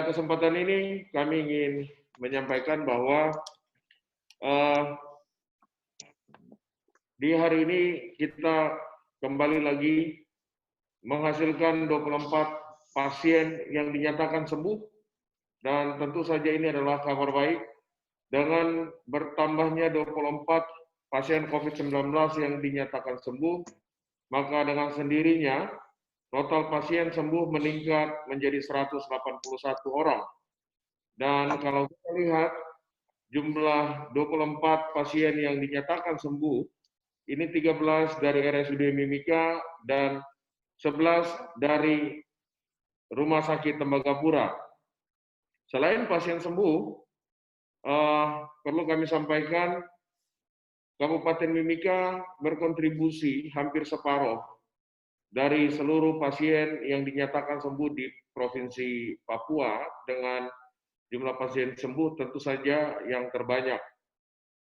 kesempatan ini kami ingin menyampaikan bahwa di hari ini kita kembali lagi menghasilkan 24 pasien yang dinyatakan sembuh, dan tentu saja ini adalah kabar baik. Dengan bertambahnya 24 pasien COVID-19 yang dinyatakan sembuh, maka dengan sendirinya total pasien sembuh meningkat menjadi 181 orang. Dan kalau kita lihat jumlah 24 pasien yang dinyatakan sembuh, ini 13 dari RSUD Mimika dan 11 dari Rumah Sakit Tembagapura. Selain pasien sembuh, perlu kami sampaikan, Kabupaten Mimika berkontribusi hampir separuh dari seluruh pasien yang dinyatakan sembuh di Provinsi Papua dengan jumlah pasien sembuh tentu saja yang terbanyak.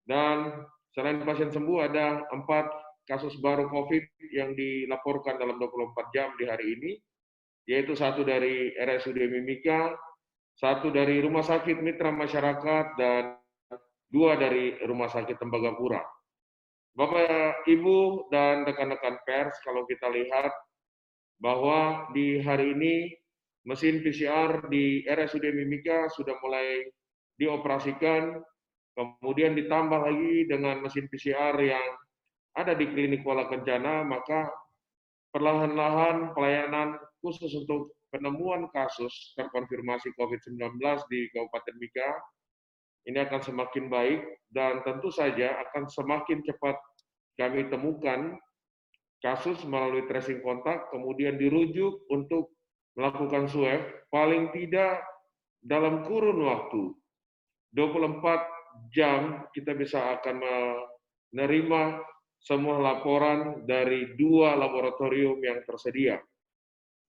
Dan selain pasien sembuh, ada 4 kasus baru COVID yang dilaporkan dalam 24 jam di hari ini, yaitu 1 dari RSUD Mimika, 1 dari Rumah Sakit Mitra Masyarakat, dan 2 dari Rumah Sakit Tembagapura. Bapak, Ibu, dan rekan-rekan pers, kalau kita lihat bahwa di hari ini mesin PCR di RSUD Mimika sudah mulai dioperasikan, kemudian ditambah lagi dengan mesin PCR yang ada di Klinik Kuala Kencana, maka perlahan-lahan pelayanan khusus untuk penemuan kasus terkonfirmasi COVID-19 di Kabupaten Mika ini akan semakin baik, dan tentu saja akan semakin cepat kami temukan kasus melalui tracing kontak, kemudian dirujuk untuk melakukan swab, paling tidak dalam kurun waktu 24 jam kita bisa akan menerima semua laporan dari 2 laboratorium yang tersedia.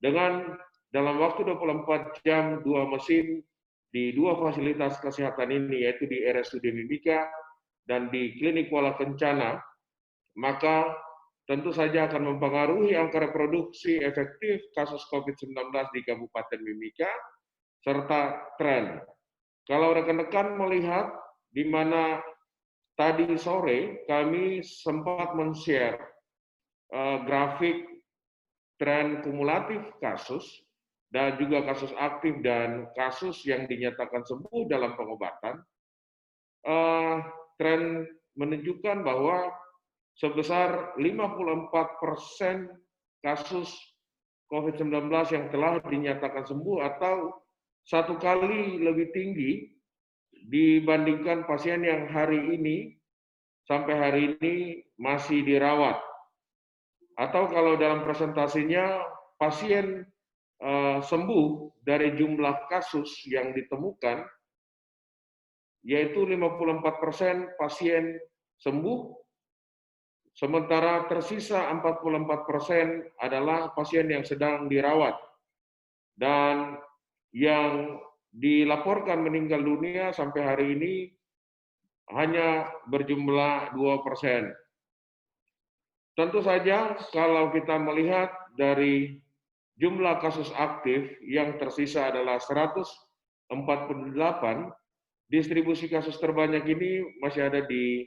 Dengan dalam waktu 24 jam 2 mesin di 2 fasilitas kesehatan ini, yaitu di RSUD Mimika dan di Klinik Kuala Kencana, maka tentu saja akan mempengaruhi angka reproduksi efektif kasus COVID-19 di Kabupaten Mimika, serta tren. Kalau rekan-rekan melihat di mana tadi sore kami sempat men-share grafik tren kumulatif kasus dan juga kasus aktif dan kasus yang dinyatakan sembuh dalam pengobatan, tren menunjukkan bahwa sebesar 54% kasus COVID-19 yang telah dinyatakan sembuh atau 1 kali lebih tinggi dibandingkan pasien yang hari ini sampai hari ini masih dirawat. Atau kalau dalam presentasinya, pasien sembuh dari jumlah kasus yang ditemukan, yaitu 54% pasien sembuh, sementara tersisa 44% adalah pasien yang sedang dirawat. Dan yang dilaporkan meninggal dunia sampai hari ini hanya berjumlah 2%. Tentu saja kalau kita melihat dari jumlah kasus aktif yang tersisa adalah 148, distribusi kasus terbanyak ini masih ada di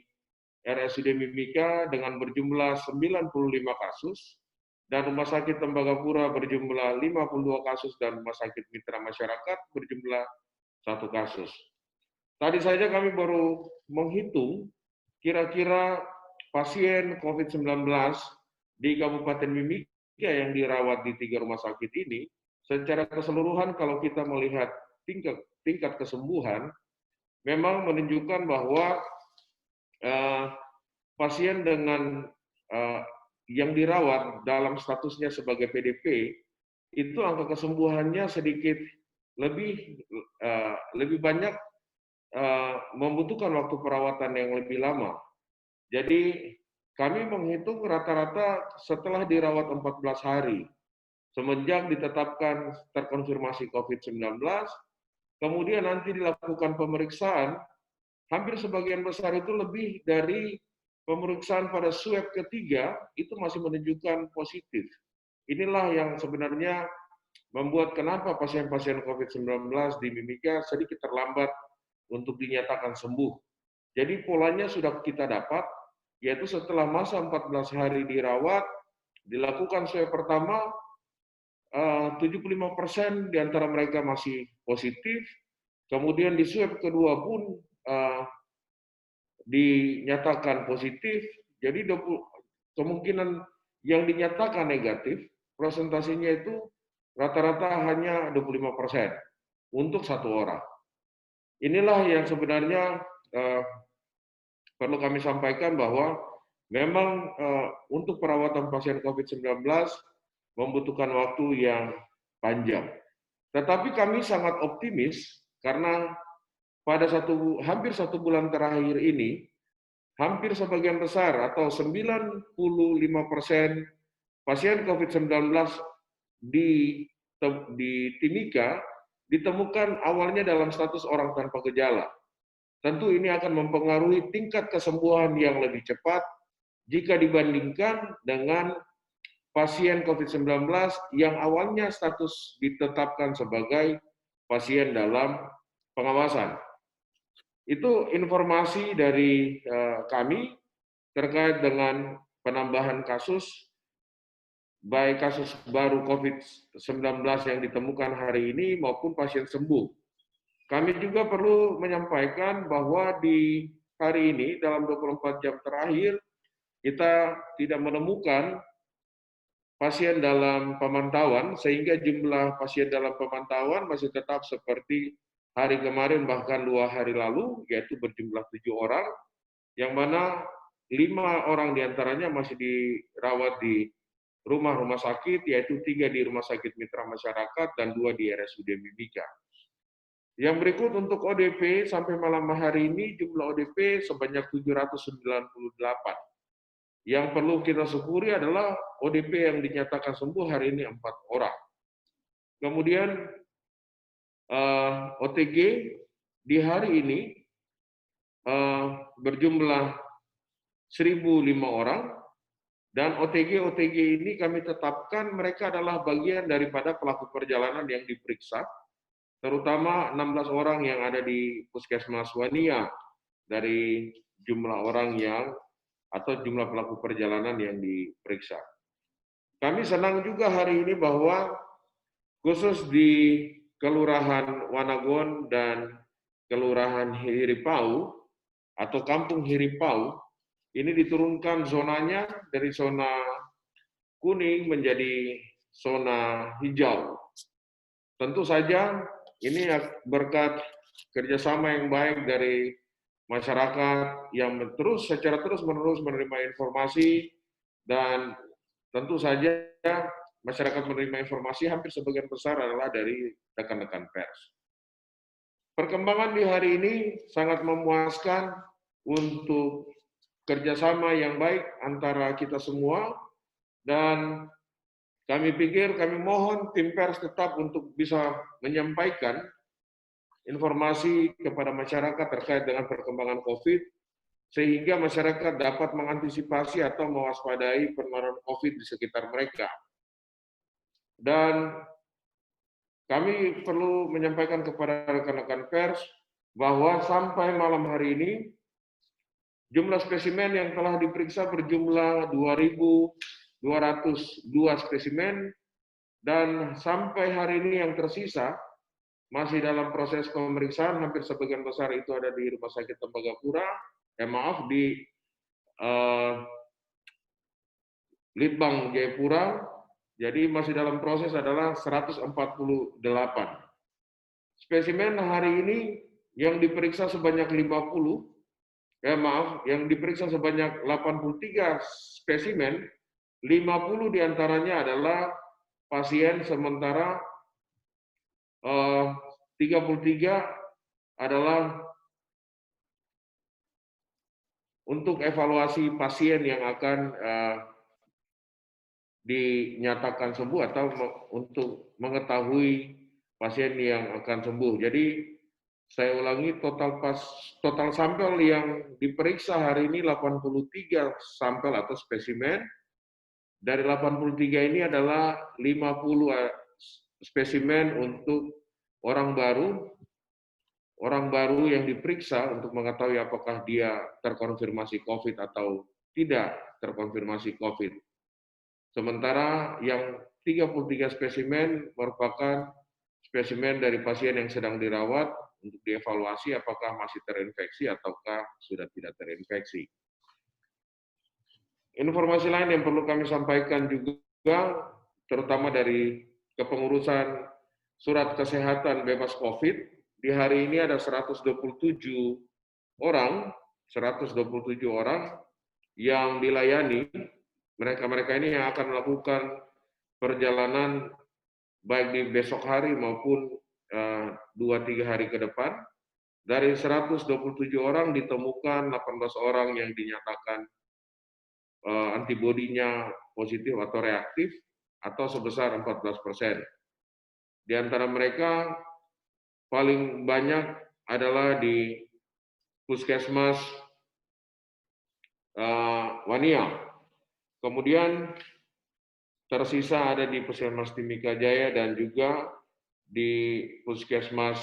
RSUD Mimika dengan berjumlah 95 kasus, dan Rumah Sakit Tembagapura berjumlah 52 kasus, dan Rumah Sakit Mitra Masyarakat berjumlah 1 kasus. Tadi saja kami baru menghitung kira-kira pasien COVID-19 di Kabupaten Mimika yang dirawat di 3 rumah sakit ini, secara keseluruhan kalau kita melihat tingkat kesembuhan, memang menunjukkan bahwa pasien dengan yang dirawat dalam statusnya sebagai PDP, itu angka kesembuhannya sedikit lebih banyak membutuhkan waktu perawatan yang lebih lama. Jadi kami menghitung rata-rata setelah dirawat 14 hari, semenjak ditetapkan terkonfirmasi COVID-19, kemudian nanti dilakukan pemeriksaan, hampir sebagian besar itu lebih dari pemeriksaan pada swab ketiga, itu masih menunjukkan positif. Inilah yang sebenarnya membuat kenapa pasien-pasien COVID-19 di Mimika sedikit terlambat untuk dinyatakan sembuh. Jadi polanya sudah kita dapat, yaitu setelah masa 14 hari dirawat, dilakukan swab pertama, 75% di antara mereka masih positif, kemudian di swab kedua pun dinyatakan positif, jadi kemungkinan yang dinyatakan negatif, presentasinya itu rata-rata hanya 25% untuk satu orang. Inilah yang sebenarnya perlu kami sampaikan bahwa memang untuk perawatan pasien COVID-19 membutuhkan waktu yang panjang. Tetapi kami sangat optimis karena pada hampir satu bulan terakhir ini, hampir sebagian besar atau 95% pasien COVID-19 di Timika ditemukan awalnya dalam status orang tanpa gejala. Tentu ini akan mempengaruhi tingkat kesembuhan yang lebih cepat jika dibandingkan dengan pasien COVID-19 yang awalnya status ditetapkan sebagai pasien dalam pengawasan. Itu informasi dari kami terkait dengan penambahan kasus, baik kasus baru COVID-19 yang ditemukan hari ini maupun pasien sembuh. Kami juga perlu menyampaikan bahwa di hari ini, dalam 24 jam terakhir, kita tidak menemukan pasien dalam pemantauan, sehingga jumlah pasien dalam pemantauan masih tetap seperti hari kemarin, bahkan 2 hari lalu, yaitu berjumlah 7 orang, yang mana 5 orang diantaranya masih dirawat di rumah-rumah sakit, yaitu 3 di Rumah Sakit Mitra Masyarakat dan 2 di RSUD Mimika. Yang berikut untuk ODP sampai malam hari ini jumlah ODP sebanyak 798. Yang perlu kita syukuri adalah ODP yang dinyatakan sembuh hari ini 4 orang. Kemudian OTG di hari ini berjumlah 1.005 orang, dan OTG ini kami tetapkan mereka adalah bagian daripada pelaku perjalanan yang diperiksa, terutama 16 orang yang ada di Puskesmas Wania dari jumlah orang yang atau jumlah pelaku perjalanan yang diperiksa. Kami senang juga hari ini bahwa khusus di Kelurahan Wanagon dan Kelurahan Hiripau atau Kampung Hiripau, ini diturunkan zonanya dari zona kuning menjadi zona hijau. Tentu saja ini berkat kerjasama yang baik dari masyarakat yang secara terus-menerus menerima informasi, dan tentu saja masyarakat menerima informasi hampir sebagian besar adalah dari rekan-rekan pers. Perkembangan di hari ini sangat memuaskan untuk kerjasama yang baik antara kita semua, dan kami mohon tim pers tetap untuk bisa menyampaikan informasi kepada masyarakat terkait dengan perkembangan COVID, sehingga masyarakat dapat mengantisipasi atau mewaspadai penularan COVID di sekitar mereka. Dan kami perlu menyampaikan kepada rekan-rekan pers bahwa sampai malam hari ini, jumlah spesimen yang telah diperiksa berjumlah 2.202 spesimen, dan sampai hari ini yang tersisa masih dalam proses pemeriksaan, hampir sebagian besar itu ada di Rumah Sakit Tembagapura, di Litbang Jayapura, jadi masih dalam proses adalah 148. Spesimen hari ini yang diperiksa sebanyak 50, yang diperiksa sebanyak 83 spesimen, 50 diantaranya adalah pasien, sementara 33 adalah untuk evaluasi pasien yang akan dinyatakan sembuh atau untuk mengetahui pasien yang akan sembuh. Jadi saya ulangi, total sampel yang diperiksa hari ini 83 sampel atau spesimen. Dari 83 ini adalah 50 spesimen untuk orang baru yang diperiksa untuk mengetahui apakah dia terkonfirmasi COVID atau tidak terkonfirmasi COVID. Sementara yang 33 spesimen merupakan spesimen dari pasien yang sedang dirawat untuk dievaluasi apakah masih terinfeksi ataukah sudah tidak terinfeksi. Informasi lain yang perlu kami sampaikan juga, terutama dari kepengurusan surat kesehatan bebas COVID, di hari ini ada 127 orang yang dilayani. Mereka ini yang akan melakukan perjalanan baik di besok hari maupun 2-3 hari ke depan. Dari 127 orang ditemukan 18 orang yang dinyatakan antibodinya positif atau reaktif atau sebesar 14%. Di antara mereka paling banyak adalah di Puskesmas Wania. Kemudian tersisa ada di Puskesmas Timika Jaya dan juga di Puskesmas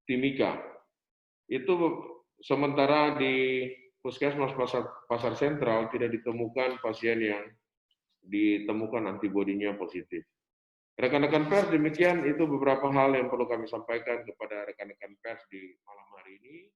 Timika. Itu sementara di Puskesmas Pasar Sentral tidak ditemukan pasien yang ditemukan antibodinya positif. Rekan-rekan pers, demikian itu beberapa hal yang perlu kami sampaikan kepada rekan-rekan pers di malam hari ini.